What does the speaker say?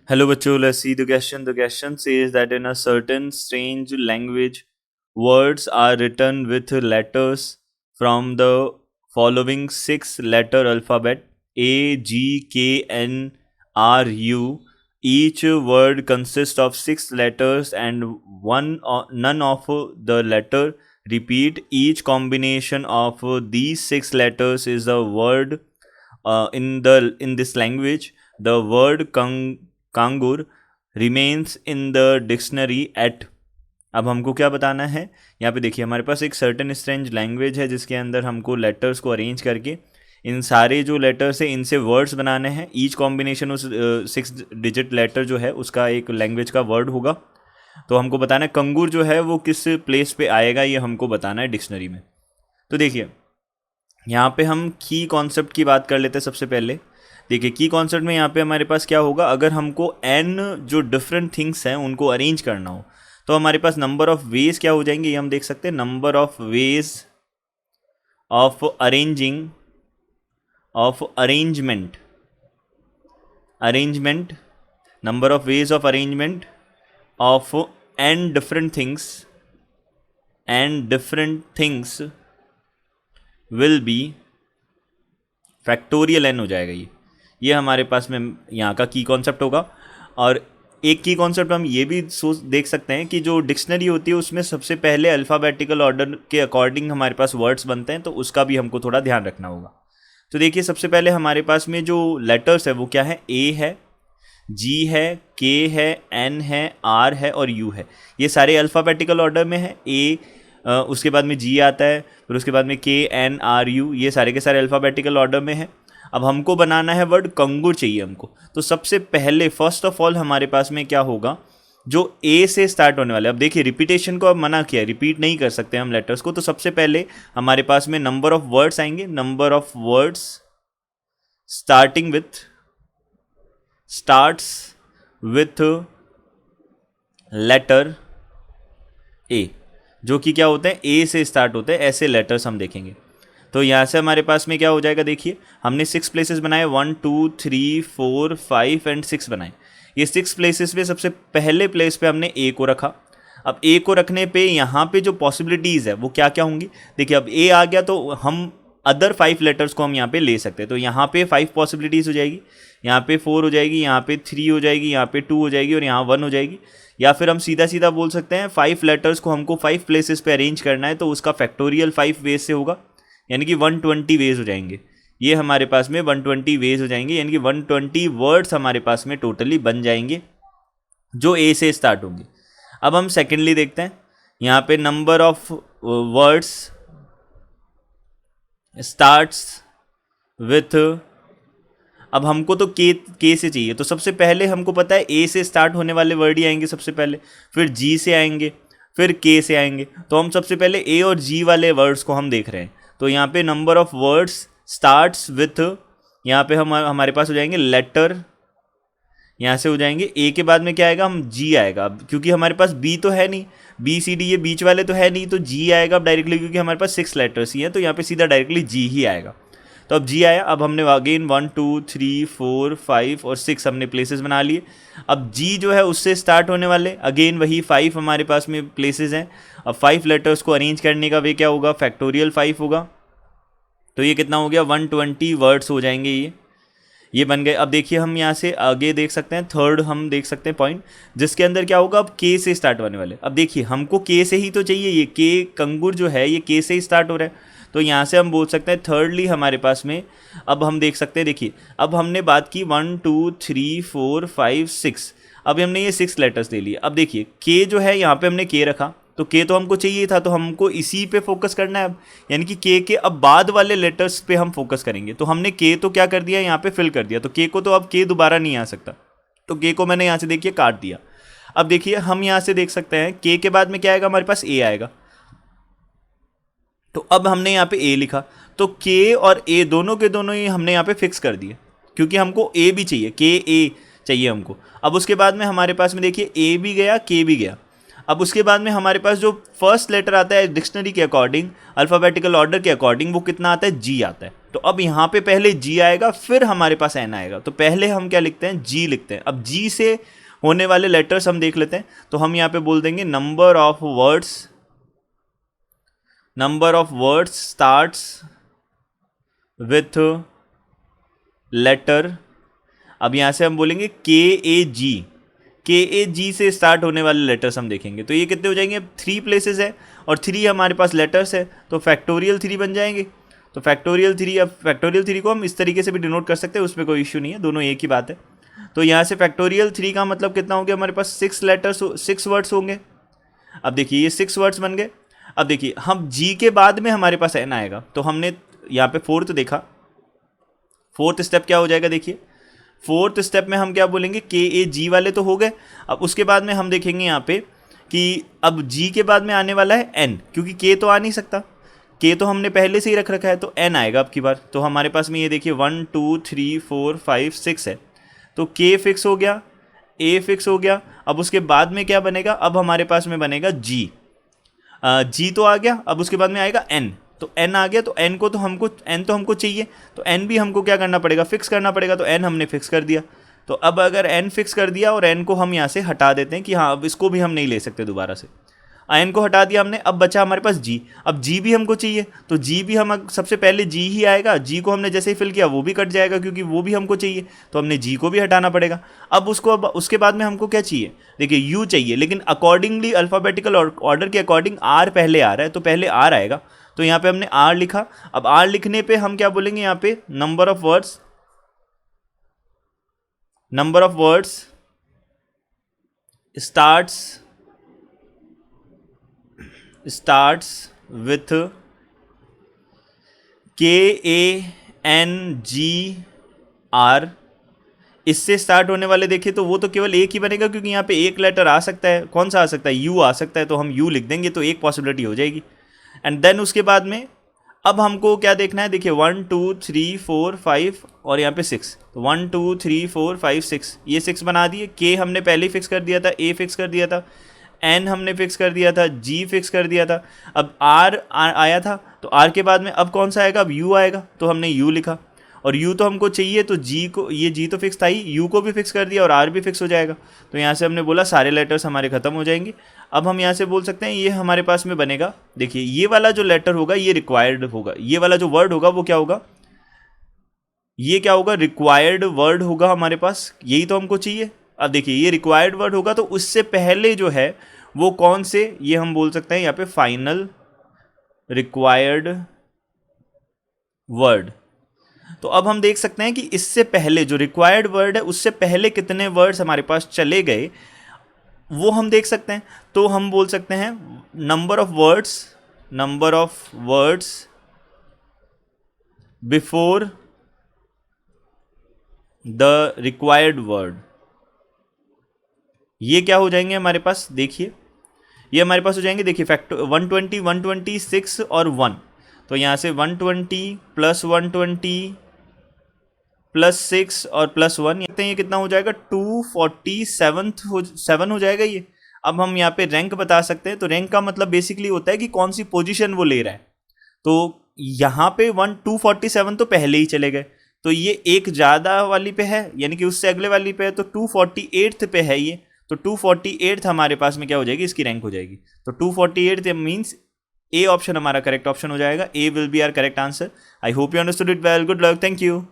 Hello, bachcho. Let's see the question. The question says that in a certain strange language, words are written with letters from the following six-letter alphabet: A, G, K, N, R, U. Each word consists of six letters, and none of the letter repeat. Each combination of these six letters is a word in this language. The word kangaroo remains in the dictionary at. अब हमको क्या बताना है, यहाँ पे देखिए हमारे पास एक सर्टेन स्ट्रेंज लैंग्वेज है जिसके अंदर हमको लेटर्स को अरेंज करके इन सारे जो लेटर्स है इनसे वर्ड्स बनाने हैं। ईच कॉम्बिनेशन उस 6 डिजिट लेटर जो है उसका एक लैंग्वेज का वर्ड होगा। तो हमको बताना है कंगूर जो है वो किस प्लेस पे आएगा, ये हमको बताना है डिक्शनरी में। तो देखिए यहाँ पे हम की कॉन्सेप्ट की बात कर लेते हैं। सबसे पहले देखिए की कॉन्सेप्ट में यहाँ पे हमारे पास क्या होगा, अगर हमको एन जो डिफरेंट थिंग्स हैं उनको अरेंज करना हो तो हमारे पास नंबर ऑफ वेज क्या हो जाएंगे, ये हम देख सकते हैं। Number of ways of arrangement number of ways of arrangement of n different things will be factorial n हो जाएगा। ये हमारे पास में यहाँ का की कॉन्सेप्ट होगा। और एक की कॉन्सेप्ट हम ये भी सोच देख सकते हैं कि जो डिक्शनरी होती है उसमें सबसे पहले अल्फ़ाबेटिकल ऑर्डर के अकॉर्डिंग हमारे पास वर्ड्स बनते हैं, तो उसका भी हमको थोड़ा ध्यान रखना होगा। तो देखिए सबसे पहले हमारे पास में जो लेटर्स है वो क्या है, ए है, जी है, के है, एन है, आर है और यू है। ये सारे अल्फ़ाबेटिकल ऑर्डर में है। ए उसके बाद में जी आता है, फिर उसके बाद में के, एन, आर, यू, ये सारे के सारे अल्फ़ाबेटिकल ऑर्डर में है। अब हमको बनाना है वर्ड कंगुर चाहिए हमको। तो सबसे पहले फर्स्ट ऑफ ऑल हमारे पास में क्या होगा, जो ए से स्टार्ट होने वाले। अब देखिए रिपीटेशन को अब मना किया है, रिपीट नहीं कर सकते हम लेटर्स को। तो सबसे पहले हमारे पास में नंबर ऑफ वर्ड्स आएंगे। Number of words starts with letter A, जो कि क्या होते हैं, ए से स्टार्ट होते हैं। ऐसे लेटर्स हम देखेंगे। तो यहाँ से हमारे पास में क्या हो जाएगा, देखिए हमने 6 प्लेसेस बनाए, 1 2 3 4 5 एंड 6 बनाए। ये 6 प्लेसेस पे सबसे पहले प्लेस पे हमने ए को रखा। अब ए को रखने पे यहाँ पे जो पॉसिबिलिटीज़ है वो क्या क्या होंगी, देखिए अब ए आ गया तो हम अदर 5 लेटर्स को हम यहाँ पे ले सकते हैं। तो यहाँ पे 5 पॉसिबिलिटीज़ हो जाएगी, यहाँ पे 4 हो जाएगी, यहाँ पे 3 हो जाएगी, यहाँ पे 2 हो जाएगी और यहाँ 1 हो जाएगी। या फिर हम सीधा सीधा बोल सकते हैं 5 लेटर्स को हमको 5 प्लेसेस पे अरेंज करना है, तो उसका फैक्टोरियल 5 वेज से होगा, यानी कि 120 वेज हो जाएंगे। ये हमारे पास में 120 वेज हो जाएंगे, यानी कि 120 वर्ड्स हमारे पास में टोटली बन जाएंगे जो ए से स्टार्ट होंगे। अब हम सेकेंडली देखते हैं, यहाँ पे number of words starts with, अब हमको तो के से चाहिए। तो सबसे पहले हमको पता है ए से स्टार्ट होने वाले वर्ड ही आएंगे सबसे पहले, फिर जी से आएंगे, फिर के से आएंगे। तो हम सबसे पहले ए और जी वाले वर्ड्स को हम देख रहे हैं। तो यहाँ पे number of words starts with, यहाँ पे हमारे पास हो जाएंगे लेटर, यहाँ से हो जाएंगे ए के बाद में क्या आएगा, हम जी आएगा। अब क्योंकि हमारे पास बी तो है नहीं, बी सी डी ये बीच वाले तो है नहीं, तो जी आएगा अब डायरेक्टली, क्योंकि हमारे पास 6 लेटर्स ही हैं तो यहाँ पे सीधा डायरेक्टली जी ही आएगा। तो अब जी आया। अब हमने अगेन 1 2 3 4 5 और 6 हमने प्लेसेस बना लिए। अब जी जो है उससे स्टार्ट होने वाले अगेन वही 5 हमारे पास में प्लेसेस हैं। अब 5 लेटर्स को अरेंज करने का वे क्या होगा, फैक्टोरियल 5 होगा। तो ये कितना हो गया, 120 वर्ड्स हो जाएंगे ये बन गए। अब देखिए हम यहाँ से आगे देख सकते हैं, थर्ड हम देख सकते हैं पॉइंट, जिसके अंदर क्या होगा, अब के से स्टार्ट होने वाले। अब देखिए हमको के से ही तो चाहिए, ये के कंगुर जो है ये के से ही स्टार्ट हो रहा है। तो यहाँ से हम बोल सकते हैं थर्डली हमारे पास में, अब हम देख सकते हैं, देखिए अब हमने बात की 1 2 3 4 5 6, अब हमने ये 6 लेटर्स ले लिए। अब देखिए के जो है यहाँ पे हमने के रखा, तो के तो हमको चाहिए था, तो हमको इसी पे फोकस करना है अब, यानी कि के अब बाद वाले लेटर्स पे हम फोकस करेंगे। तो हमने के तो क्या कर दिया, यहाँ पे फिल कर दिया। तो के को तो अब के दोबारा नहीं आ सकता, तो के को मैंने यहाँ से देखिए काट दिया। अब देखिए हम यहाँ से देख सकते हैं के बाद में क्या आएगा, हमारे पास ए आएगा। तो अब हमने यहाँ पे ए लिखा, तो के और ए दोनों के दोनों ही हमने यहाँ पे फिक्स कर दिए, क्योंकि हमको ए भी चाहिए, के ए चाहिए हमको। अब उसके बाद में हमारे पास में देखिए ए भी गया, के भी गया। अब उसके बाद में हमारे पास जो फर्स्ट लेटर आता है डिक्शनरी के अकॉर्डिंग, अल्फ़ाबेटिकल ऑर्डर के अकॉर्डिंग, वो कितना आता है, जी आता है। तो अब यहाँ पे पहले जी आएगा, फिर हमारे पास एन आएगा। तो पहले हम क्या लिखते हैं, जी लिखते हैं। अब जी से होने वाले लेटर्स हम देख लेते हैं। तो हम यहाँ पे बोल देंगे number of words starts with letter. अब यहाँ से हम बोलेंगे के ए जी से स्टार्ट होने वाले लेटर्स हम देखेंगे। तो ये कितने हो जाएंगे, 3 प्लेसेस है और 3 हमारे पास लेटर्स है, तो फैक्टोरियल 3 बन जाएंगे। तो फैक्टोरियल 3, अब फैक्टोरियल 3 को हम इस तरीके से भी डिनोट कर सकते हैं, उसमें कोई इश्यू नहीं है, दोनों एक ही बात है। तो यहाँ से फैक्टोरियल 3 का मतलब कितना हो गया, हमारे पास 6 वर्ड्स होंगे। अब देखिए ये 6 वर्ड्स बन गए। अब देखिए हम जी के बाद में हमारे पास एन आएगा, तो हमने यहाँ पे फोर्थ देखा, फोर्थ स्टेप क्या हो जाएगा, देखिए फोर्थ स्टेप में हम क्या बोलेंगे, के ए जी वाले तो हो गए। अब उसके बाद में हम देखेंगे यहाँ पे कि अब जी के बाद में आने वाला है एन, क्योंकि के तो आ नहीं सकता, के तो हमने पहले से ही रख रखा है, तो एन आएगा अब की बार। तो हमारे पास में ये देखिए 1 2 3 4 5 6 है, तो के फिक्स हो गया, ए फिक्स हो गया। अब उसके बाद में क्या बनेगा, अब हमारे पास में बनेगा जी, जी तो आ गया। अब उसके बाद में आएगा एन, तो एन आ गया। तो एन तो हमको चाहिए, तो एन भी हमको क्या करना पड़ेगा, फिक्स करना पड़ेगा। तो एन हमने फिक्स कर दिया। तो अब अगर एन फिक्स कर दिया और एन को हम यहाँ से हटा देते हैं कि हाँ अब इसको भी हम नहीं ले सकते दोबारा से, एन को हटा दिया हमने। अब बचा हमारे पास जी। अब जी भी हमको चाहिए, तो जी भी हम सबसे पहले जी ही आएगा। जी को हमने जैसे ही फिल किया वो भी कट जाएगा, क्योंकि वो भी हमको चाहिए, तो हमने जी को भी हटाना पड़ेगा। अब उसके बाद में हमको क्या चाहिए, देखिए यू चाहिए, लेकिन अकॉर्डिंगली अल्फ़ाबेटिकल ऑर्डर के अकॉर्डिंग आर पहले आ रहा है, तो पहले आर आएगा। तो यहाँ पे हमने आर लिखा। अब आर लिखने पे हम क्या बोलेंगे, यहाँ पे number of words starts with KANGR। इससे स्टार्ट होने वाले देखें तो वो तो केवल एक ही बनेगा, क्योंकि यहाँ पे एक लेटर आ सकता है। कौन सा आ सकता है, यू आ सकता है, तो हम यू लिख देंगे, तो एक पॉसिबिलिटी हो जाएगी। एंड देन उसके बाद में अब हमको क्या देखना है, देखिए 1 2 3 4 5 और यहाँ पे 6, तो 1 2 3 4 5 6, ये 6 बना दिए। के हमने पहले ही फिक्स कर दिया था, ए फिक्स कर दिया था, एन हमने फिक्स कर दिया था, जी फिक्स कर दिया था। अब आर आया था, तो आर के बाद में अब कौन सा आएगा, अब यू आएगा, तो हमने यू लिखा। और यू तो हमको चाहिए, तो जी को, ये जी तो फिक्स था ही, यू को भी फिक्स कर दिया और आर भी फिक्स हो जाएगा। तो यहाँ से हमने बोला सारे लेटर्स हमारे खत्म हो जाएंगे। अब हम यहाँ से बोल सकते हैं ये हमारे पास में बनेगा, देखिए ये वाला जो लेटर होगा ये रिक्वायर्ड होगा, ये वाला जो वर्ड होगा वो क्या होगा, ये क्या होगा, रिक्वायर्ड वर्ड होगा हमारे पास, यही तो हमको चाहिए। अब देखिए ये रिक्वायर्ड वर्ड होगा, तो उससे पहले जो है वो कौन से, ये हम बोल सकते हैं यहाँ पे फाइनल रिक्वायर्ड वर्ड। तो अब हम देख सकते हैं कि इससे पहले जो रिक्वायर्ड वर्ड है उससे पहले कितने वर्ड्स हमारे पास चले गए, वो हम देख सकते हैं। तो हम बोल सकते हैं number of words before the required word. ये क्या हो जाएंगे हमारे पास, देखिए ये हमारे पास हो जाएंगे, देखिए फैक्टर 120 126 और 1, तो यहाँ से 120 प्लस 120 प्लस 6 और प्लस 1, ये कितना हो जाएगा, 247 हो जाएगा ये। अब हम यहाँ पे रैंक बता सकते हैं, तो रैंक का मतलब बेसिकली होता है कि कौन सी पोजीशन वो ले रहा है। तो यहाँ पे 247 तो पहले ही चले गए, तो ये एक ज़्यादा वाली पे है, यानी कि उससे अगले वाली पे है, तो 248 पे है ये, तो 248 हमारे पास में क्या हो जाएगी, इसकी रैंक हो जाएगी। तो 248 मीन्स ए ऑप्शन हमारा करेक्ट ऑप्शन हो जाएगा। A will be our correct answer. I hope you understood it well. Good luck, thank you.